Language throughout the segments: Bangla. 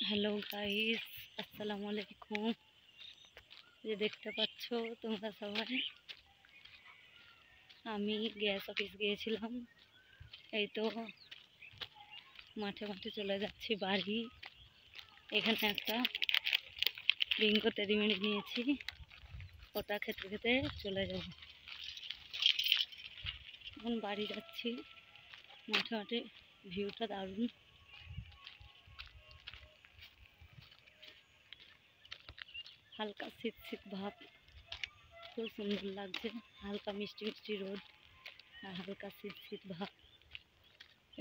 হ্যালো গাইস, আসসালামু আলাইকুম। যে দেখতে পাচ্ছ তোমরা সবাই, আমি গ্যাস অফিস গিয়েছিলাম। এই তো মাঠে মাঠে চলে যাচ্ছি বাড়ি। এখানে একটা বিঙ্গো তেরিমিনি নিয়েছি, ওটা খেতে খেতে চলে যাব। এখন বাড়ি যাচ্ছি। মাঠে মাঠে ভিউটা দারুণ, হালকা শীত শীত ভাব, খুব সুন্দর লাগছে। হালকা মিষ্টি মিষ্টি রোদ আর হালকা শীত শীত ভাব।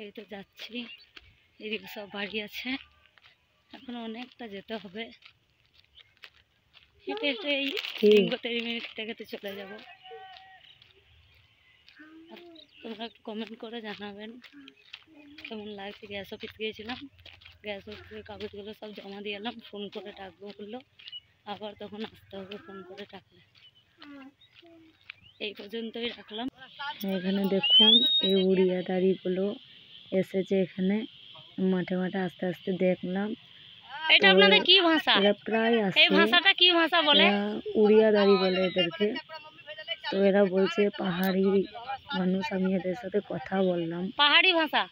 এই তো যাচ্ছি, এদিকে সব বাড়ি আছে, এখন অনেকটা যেতে হবে। হেঁটে হেঁটে এই বিঙ্গো তেরিমিনি খেতে খেতে চলে যাব। তোমরা একটু কমেন্ট করে জানাবেন কেমন লাগছে। গ্যাস অফিস গিয়েছিলাম, গ্যাস অফিসের কাগজগুলো সব জমা দিয়ে এলাম। ফোন করে ডাকবো বললো, আবার তখন আসতে হবে ফোন করে ডাকলে। এই পর্যন্তই রাখলাম। এখানে দেখুন এই উড়িয়া দাঁড়িগুলো এসেছে এখানে মাঠে মাঠে। আস্তে আস্তে দেখলাম এটা আপনাদের কি ভাষা? এরা প্রায় আসে। এই ভাষাটা কি ভাষা বলে? উড়িয়া দাঁড়ি বলে এদেরকে। তো এরা বলছে পাহাড়ি মানুষ। আমি এদের সাথে কথা বললাম, পাহাড়ি ভাষা।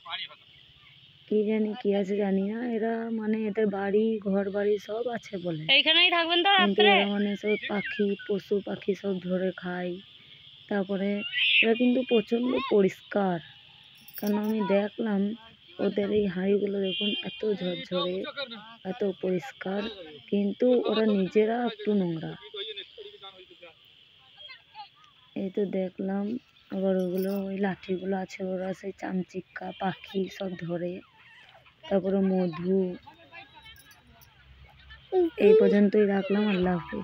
কি জানি কি আছে জানি না। এরা মানে এদের বাড়ি ঘর বাড়ি সব আছে বলে, এইখানেই থাকবেন তো কিন্তু রাত্রে? এরা মানে সব পাখি পশু পাখি সব ধরে খায়। তারপরে এরা কিন্তু প্রচণ্ড পরিষ্কার, কারণ আমি দেখলাম ওদের এই হাঁড়িগুলো দেখুন এত ঝরঝরে, এত পরিষ্কার, কিন্তু ওরা নিজেরা একটু নোংরা। এই তো দেখলাম। আবার ওগুলো ওই লাঠিগুলো আছে, ওরা সেই চামচিক্কা পাখি সব ধরে। তারপরে মধু। এই পর্যন্তই রাখলাম। আল্লাহ হাফিজ।